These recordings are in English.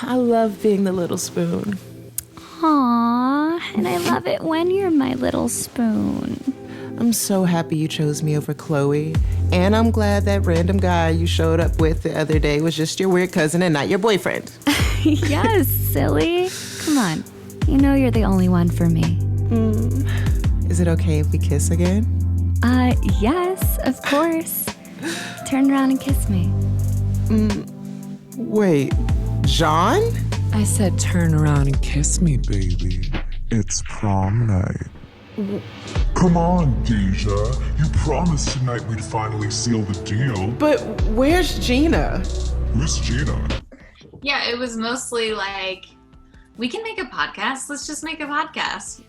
I love being the little spoon. Aww, and I love it when you're my little spoon. I'm so happy you chose me over Chloe. And I'm glad that random guy you showed up with the other day was just your weird cousin and not your boyfriend. Yes, silly. Come on. You know you're the only one for me. Is it okay if we kiss again? Yes, of course. Turn around and kiss me. Wait, John? I said turn around and kiss me, baby. It's prom night. Come on, Deja. You promised tonight we'd finally seal the deal. But where's Gina? Who's Gina? Yeah, it was mostly like, we can make a podcast. Let's just make a podcast.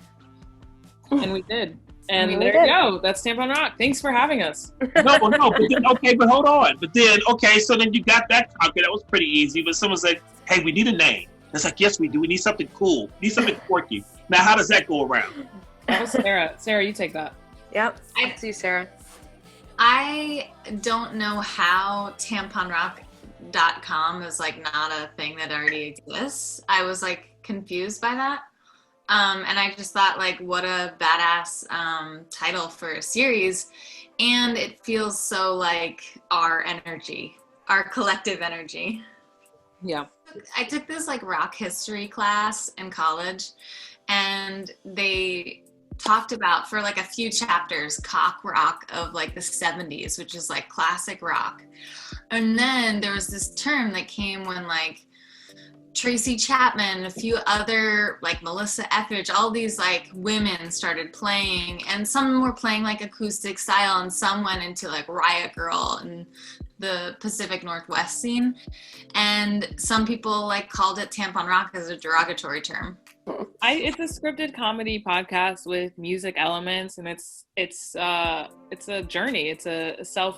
And we did. And there you go. That's Tampon Rock. Thanks for having us. No, but then, okay, but hold on. But then, okay, so then you got that conquered. That was pretty easy. But someone's like, hey, we need a name. It's like, yes, we do. We need something cool. We need something quirky. Now, how does that go around? That was Sarah. Sarah, you take that. Yep. It's you, Sarah. I don't know how tamponrock.com is like not a thing that already exists. I was like confused by that. And I just thought like, what a badass title for a series. And it feels so like our energy, our collective energy. Yeah. I took this like rock history class in college, and they talked about for like a few chapters cock rock of like the 70s, which is like classic rock. And then there was this term that came when like Tracy Chapman, a few other like Melissa Etheridge, all these like women started playing, and some were playing like acoustic style and some went into like Riot Girl and the Pacific Northwest scene. And some people like called it Tampon Rock as a derogatory term. It's a scripted comedy podcast with music elements, and it's a journey. It's a story.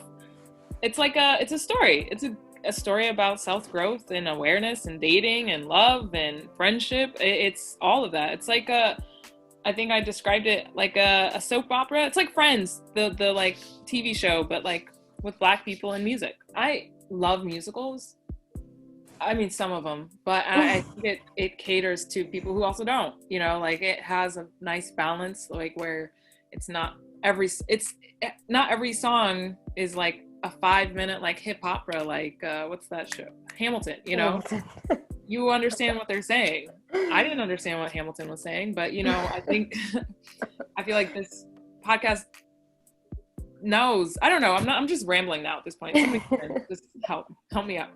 It's a story about self-growth and awareness and dating and love and friendship. It's all of that. It's like I think I described it like a soap opera. It's like Friends, the like TV show, but like with Black people and music. I love musicals. I mean, some of them, but I think it caters to people who also don't, you know, like it has a nice balance, like where it's not every song is like a 5-minute like hip opera, like what's that show? Hamilton, you know. You understand what they're saying. I didn't understand what Hamilton was saying, but you know, I feel like this podcast knows. I don't know. I'm just rambling now at this point. Somebody can just help me out.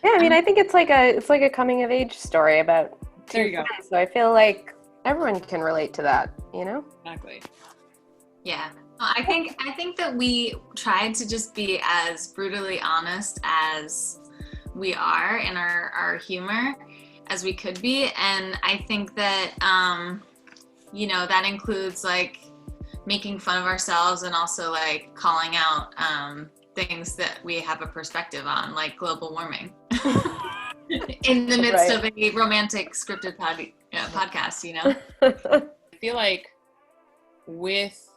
Yeah, I mean, I think it's like a coming of age story about there you go. Friends, so I feel like everyone can relate to that, you know? Exactly. Yeah. I think that we tried to just be as brutally honest as we are in our humor as we could be. And I think that, you know, that includes like making fun of ourselves and also like calling out things that we have a perspective on, like global warming in the midst of a romantic scripted podcast, you know? I feel like with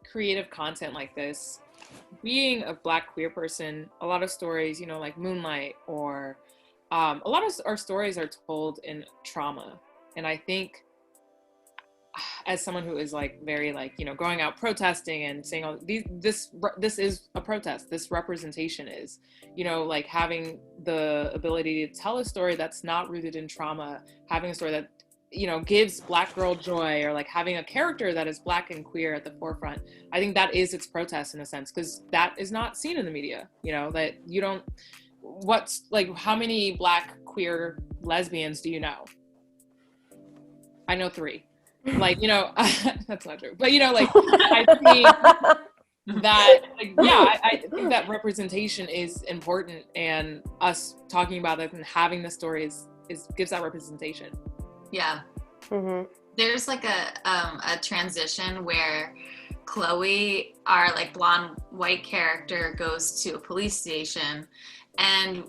creative content like this, being a Black queer person, a lot of stories, you know, like Moonlight or a lot of our stories are told in trauma. And I think as someone who is like very like, you know, going out protesting and saying all this is a protest, this representation is, you know, like having the ability to tell a story that's not rooted in trauma, having a story that, you know, gives Black girl joy, or like having a character that is Black and queer at the forefront. I think that is its protest in a sense, because that is not seen in the media, you know, that you don't, what's like, how many Black queer lesbians do you know? I know 3. Like, you know, that's not true, but you know, like I think that, like, yeah, I think that representation is important, and us talking about it and having the story is gives that representation. Yeah. Mm-hmm. There's like a transition where Chloe, our like blonde white character, goes to a police station, and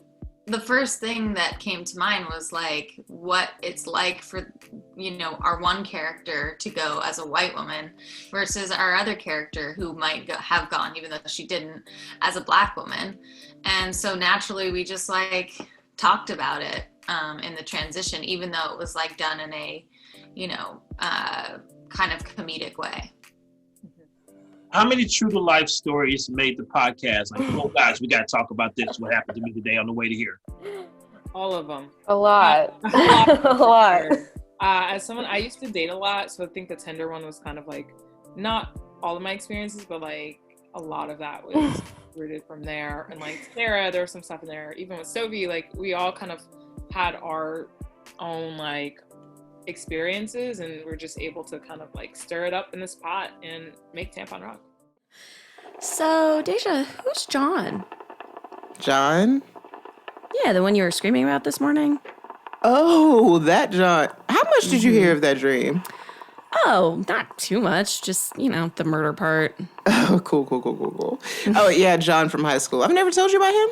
the first thing that came to mind was like what it's like for, you know, our one character to go as a white woman versus our other character who might have gone, even though she didn't, as a Black woman. And so naturally we just like talked about it in the transition, even though it was like done in a, kind of comedic way. How many true to life stories made the podcast? Like, oh guys, we got to talk about this. What happened to me today on the way to here? All of them. A lot. A lot. As someone, I used to date a lot, so I think the Tinder one was kind of like, not all of my experiences, but like a lot of that was rooted from there. And like Sarah, there was some stuff in there. Even with Sophie, like we all kind of had our own like experiences, and we're just able to kind of like stir it up in this pot and make Tampon Rock. So, Deja, who's John? John? Yeah, the one you were screaming about this morning? Oh, that John. How much did you hear of that dream? Oh, not too much. Just, the murder part. Oh, cool. Oh, yeah, John from high school. I've never told you about him?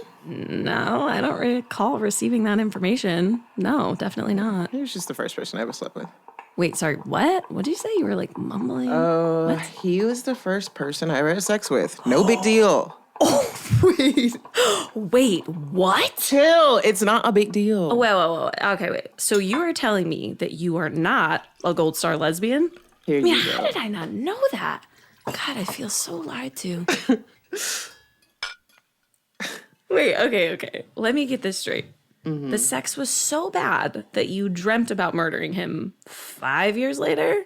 No, I don't recall receiving that information. No, definitely not. He was just the first person I ever slept with. Wait, sorry, what? What did you say? You were like mumbling? Oh, he was the first person I ever had sex with. No big deal. Oh, wait, what? Chill. It's not a big deal. Oh, wait. Okay, wait. So you are telling me that you are not a gold star lesbian? Here you go. How did I not know that? God, I feel so lied to. Wait, okay. Let me get this straight. Mm-hmm. The sex was so bad that you dreamt about murdering him 5 years later?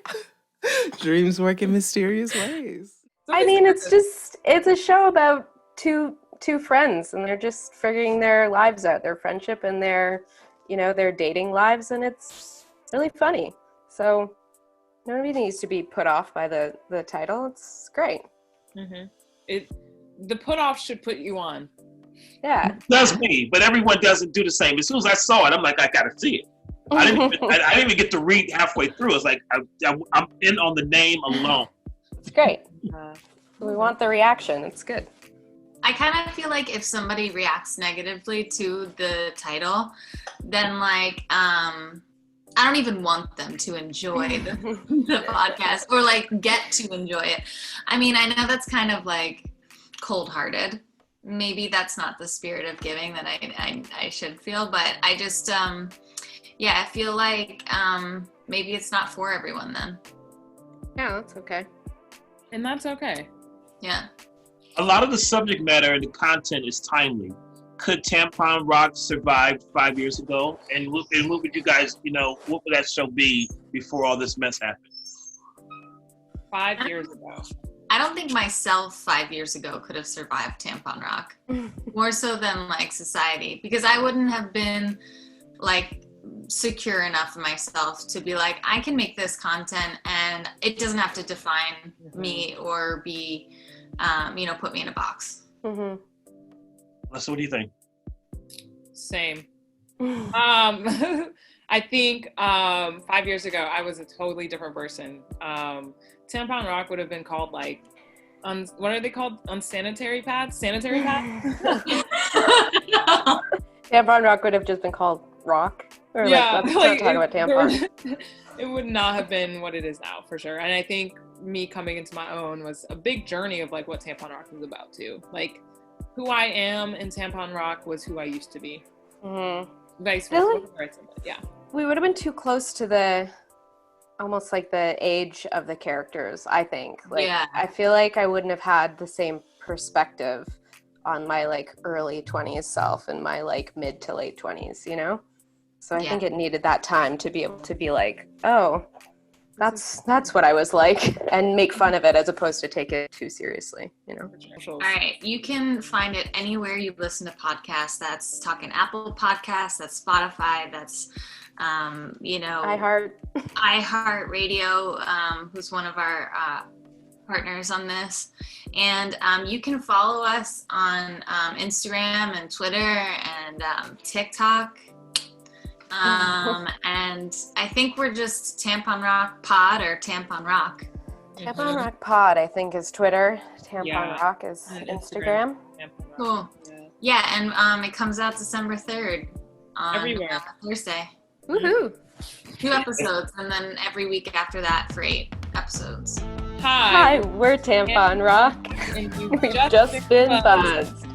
Dreams work in mysterious ways. I mean, it's a show about two friends, and they're just figuring their lives out, their friendship and their dating lives, and it's really funny. So nobody needs to be put off by the title. It's great. Mm-hmm. The put off should put you on. Yeah. That's me, but everyone doesn't do the same. As soon as I saw it, I'm like, I gotta see it. I didn't even get to read halfway through. It's like I'm in on the name alone. It's great. We want the reaction. It's good. I kind of feel like if somebody reacts negatively to the title, then like I don't even want them to enjoy the podcast or like get to enjoy it. I mean, I know that's kind of like cold-hearted. Maybe that's not the spirit of giving that I should feel, but I just I feel like maybe it's not for everyone then. Yeah, that's okay. And that's okay. Yeah. A lot of the subject matter and the content is timely. Could Tampon Rock survive 5 years ago? And what would you guys, what would that show be before all this mess happened? 5 years ago. I don't think myself 5 years ago could have survived Tampon Rock. More so than like society. Because I wouldn't have been like secure enough in myself to be like, I can make this content and it doesn't have to define me or be, put me in a box. Mm-hmm. So what do you think? Same. I think 5 years ago, I was a totally different person. Tampon Rock would have been called like, what are they called? Unsanitary pads? Sanitary pads? Tampon Rock would have just been called Rock. Or let's not talk about tampon. It would not have been what it is now, for sure. And I think me coming into my own was a big journey of like what Tampon Rock was about too. Like who I am in Tampon Rock was who I used to be. Mm-hmm. Vice versa. Yeah. We would have been too close to almost like the age of the characters, I think. Like, yeah. I feel like I wouldn't have had the same perspective on my like early 20s self and my like mid to late 20s, So I think it needed that time to be able to be like, oh, that's what I was like, and make fun of it as opposed to take it too seriously, All right. You can find it anywhere you listen to podcasts. That's Talking Apple Podcasts. That's Spotify. That's, iHeart Radio, who's one of our partners on this. And you can follow us on Instagram and Twitter and TikTok. And I think we're just Tampon Rock Pod or Tampon Rock. Tampon Rock Pod, I think, is Twitter. Tampon Rock is Instagram. Cool. Yeah, and it comes out December 3rd on everywhere. Thursday. Woohoo! 2 episodes, and then every week after that for 8 episodes. Hi, we're Tampon Rock. And We've just been buds.